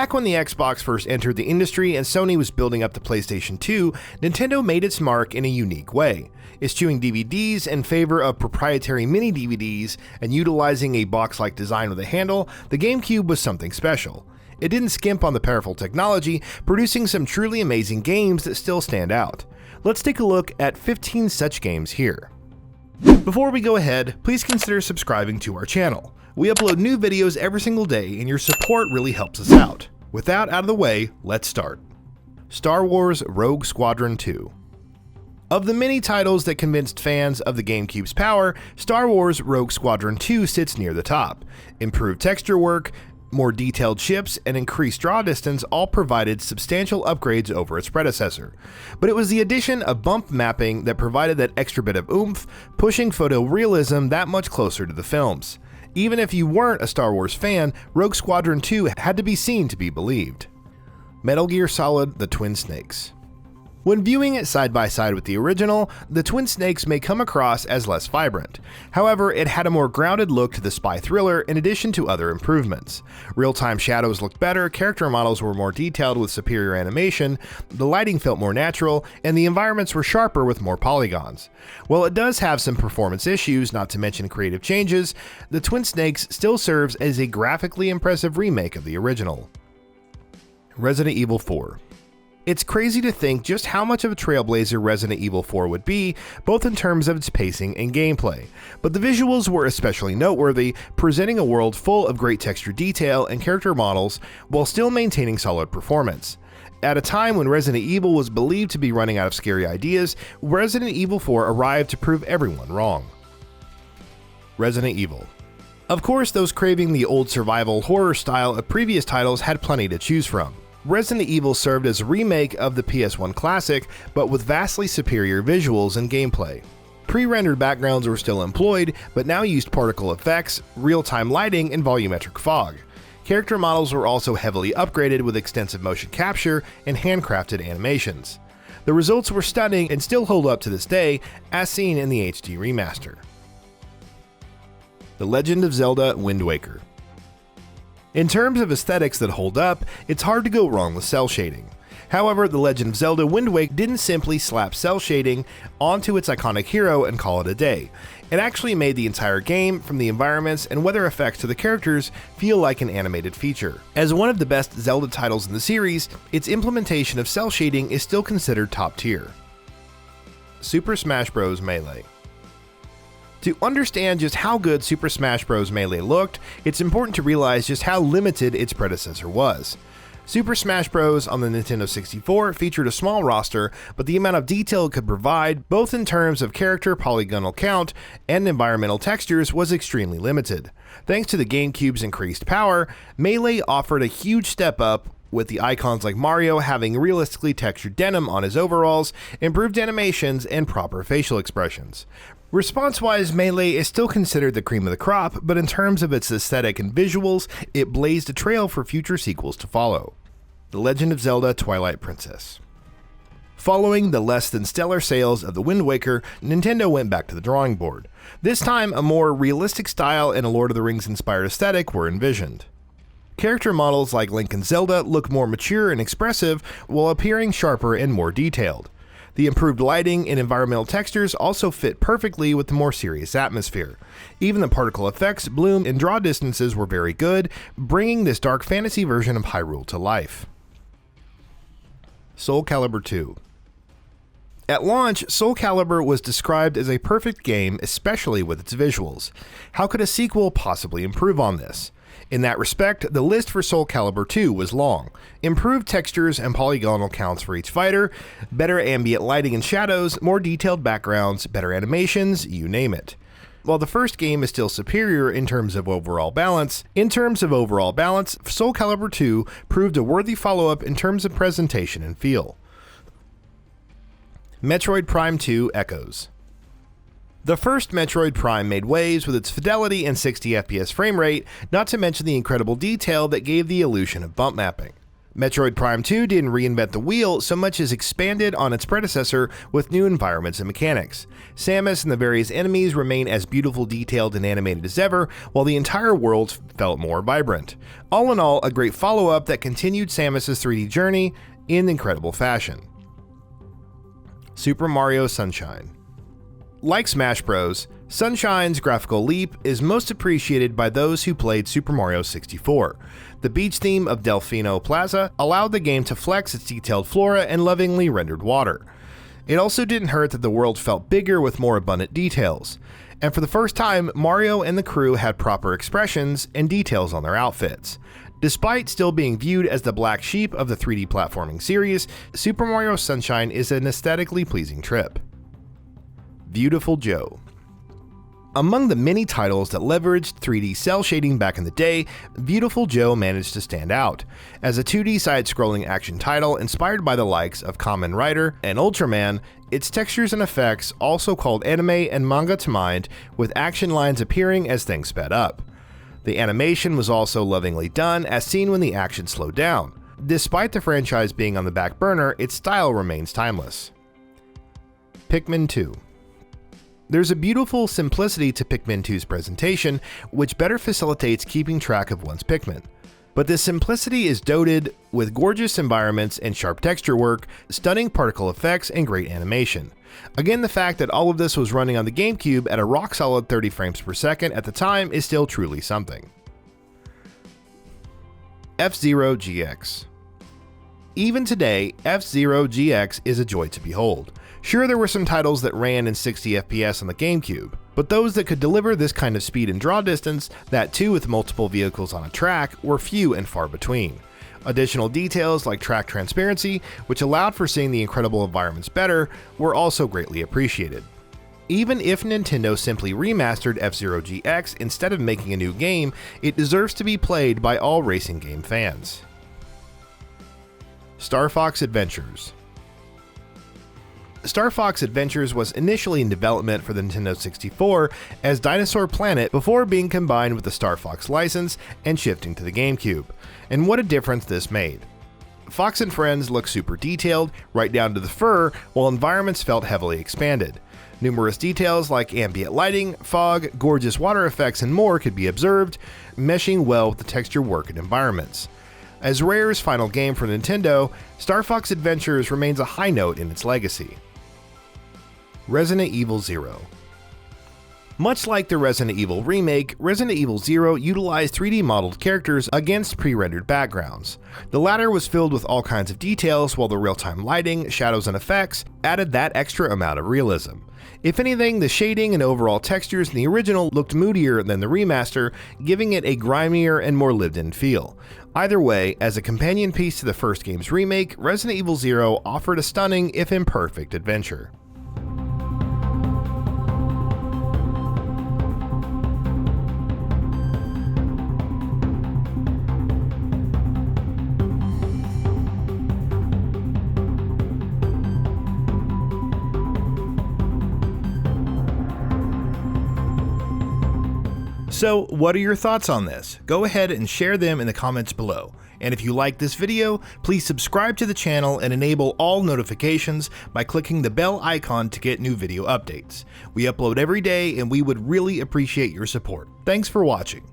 Back when the Xbox first entered the industry and Sony was building up the PlayStation 2, Nintendo made its mark in a unique way, eschewing DVDs in favor of proprietary mini-DVDs and utilizing a box-like design with a handle. The Gamecube was something special. It didn't skimp on the powerful technology, producing some truly amazing games that still stand out. Let's take a look at 15 such games here. Before we go ahead, please consider subscribing to our channel. We upload new videos every single day and your support really helps us out. With that out of the way, let's start. Star Wars Rogue Squadron 2. Of the many titles that convinced fans of the GameCube's power, Star Wars Rogue Squadron 2 sits near the top. Improved texture work, more detailed ships, and increased draw distance all provided substantial upgrades over its predecessor. But it was the addition of bump mapping that provided that extra bit of oomph, pushing photorealism that much closer to the films. Even if you weren't a Star Wars fan, Rogue Squadron 2 had to be seen to be believed. Metal Gear Solid: The Twin Snakes. When viewing it side by side with the original, the Twin Snakes may come across as less vibrant. However, it had a more grounded look to the spy thriller in addition to other improvements. Real-time shadows looked better, character models were more detailed with superior animation, the lighting felt more natural, and the environments were sharper with more polygons. While it does have some performance issues, not to mention creative changes, the Twin Snakes still serves as a graphically impressive remake of the original. Resident Evil 4. It's crazy to think just how much of a trailblazer Resident Evil 4 would be, both in terms of its pacing and gameplay, but the visuals were especially noteworthy, presenting a world full of great texture detail and character models while still maintaining solid performance. At a time when Resident Evil was believed to be running out of scary ideas, Resident Evil 4 arrived to prove everyone wrong. Resident Evil. Of course, those craving the old survival horror style of previous titles had plenty to choose from. Resident Evil served as a remake of the PS1 classic, but with vastly superior visuals and gameplay. Pre-rendered backgrounds were still employed, but now used particle effects, real-time lighting, and volumetric fog. Character models were also heavily upgraded with extensive motion capture and handcrafted animations. The results were stunning and still hold up to this day, as seen in the HD remaster. The Legend of Zelda: Wind Waker. In terms of aesthetics that hold up, it's hard to go wrong with cel shading. However, The Legend of Zelda: Wind Waker didn't simply slap cel shading onto its iconic hero and call it a day. It actually made the entire game, from the environments and weather effects to the characters, feel like an animated feature. As one of the best Zelda titles in the series, its implementation of cel shading is still considered top tier. Super Smash Bros. Melee. To understand just how good Super Smash Bros. Melee looked, it's important to realize just how limited its predecessor was. Super Smash Bros. On the Nintendo 64 featured a small roster, but the amount of detail it could provide, both in terms of character polygonal count and environmental textures, was extremely limited. Thanks to the GameCube's increased power, Melee offered a huge step up, with the icons like Mario having realistically textured denim on his overalls, improved animations, and proper facial expressions. Response-wise, Melee is still considered the cream of the crop, but in terms of its aesthetic and visuals, it blazed a trail for future sequels to follow. The Legend of Zelda: Twilight Princess. Following the less than stellar sales of the Wind Waker, Nintendo went back to the drawing board. This time, a more realistic style and a Lord of the Rings inspired aesthetic were envisioned. Character models like Link and Zelda look more mature and expressive, while appearing sharper and more detailed. The improved lighting and environmental textures also fit perfectly with the more serious atmosphere. Even the particle effects, bloom, and draw distances were very good, bringing this dark fantasy version of Hyrule to life. Soul Calibur 2. At launch, Soul Calibur was described as a perfect game, especially with its visuals. How could a sequel possibly improve on this? In that respect, the list for Soul Calibur 2 was long. Improved textures and polygonal counts for each fighter, better ambient lighting and shadows, more detailed backgrounds, better animations, you name it. While the first game is still superior in terms of overall balance, Soul Calibur 2 proved a worthy follow-up in terms of presentation and feel. Metroid Prime 2 Echoes. The first Metroid Prime made waves with its fidelity and 60 FPS frame rate, not to mention the incredible detail that gave the illusion of bump mapping. Metroid Prime 2 didn't reinvent the wheel so much as expanded on its predecessor with new environments and mechanics. Samus and the various enemies remain as beautiful, detailed, and animated as ever, while the entire world felt more vibrant. All in all, a great follow-up that continued Samus's 3D journey in incredible fashion. Super Mario Sunshine. Like Smash Bros., Sunshine's graphical leap is most appreciated by those who played Super Mario 64. The beach theme of Delfino Plaza allowed the game to flex its detailed flora and lovingly rendered water. It also didn't hurt that the world felt bigger with more abundant details. And for the first time, Mario and the crew had proper expressions and details on their outfits. Despite still being viewed as the black sheep of the 3D platforming series, Super Mario Sunshine is an aesthetically pleasing trip. Viewtiful Joe. Among the many titles that leveraged 3D cell shading back in the day, Viewtiful Joe managed to stand out. As a 2D side-scrolling action title inspired by the likes of Kamen Rider and Ultraman, its textures and effects also called anime and manga to mind, with action lines appearing as things sped up. The animation was also lovingly done, as seen when the action slowed down. Despite the franchise being on the back burner, its style remains timeless. Pikmin 2. There's a beautiful simplicity to Pikmin 2's presentation, which better facilitates keeping track of one's Pikmin. But this simplicity is dotted with gorgeous environments and sharp texture work, stunning particle effects, and great animation. Again, the fact that all of this was running on the GameCube at a rock-solid 30 frames per second at the time is still truly something. F-Zero GX. Even today, F-Zero GX is a joy to behold. Sure, there were some titles that ran in 60 FPS on the GameCube, but those that could deliver this kind of speed and draw distance, that too with multiple vehicles on a track, were few and far between. Additional details like track transparency, which allowed for seeing the incredible environments better, were also greatly appreciated. Even if Nintendo simply remastered F-Zero GX instead of making a new game, it deserves to be played by all racing game fans. Star Fox Adventures. Star Fox Adventures was initially in development for the Nintendo 64 as Dinosaur Planet before being combined with the Star Fox license and shifting to the GameCube. And what a difference this made. Fox and Friends looked super detailed, right down to the fur, while environments felt heavily expanded. Numerous details like ambient lighting, fog, gorgeous water effects, and more could be observed, meshing well with the texture work and environments. As Rare's final game for Nintendo, Star Fox Adventures remains a high note in its legacy. Resident Evil 0. Much like the Resident Evil remake, Resident Evil 0 utilized 3D modeled characters against pre-rendered backgrounds. The latter was filled with all kinds of details, while the real-time lighting, shadows, and effects added that extra amount of realism. If anything, the shading and overall textures in the original looked moodier than the remaster, giving it a grimier and more lived-in feel. Either way, as a companion piece to the first game's remake, Resident Evil 0 offered a stunning, if imperfect, adventure. So, what are your thoughts on this? Go ahead and share them in the comments below. And if you like this video, please subscribe to the channel and enable all notifications by clicking the bell icon to get new video updates. We upload every day and we would really appreciate your support. Thanks for watching.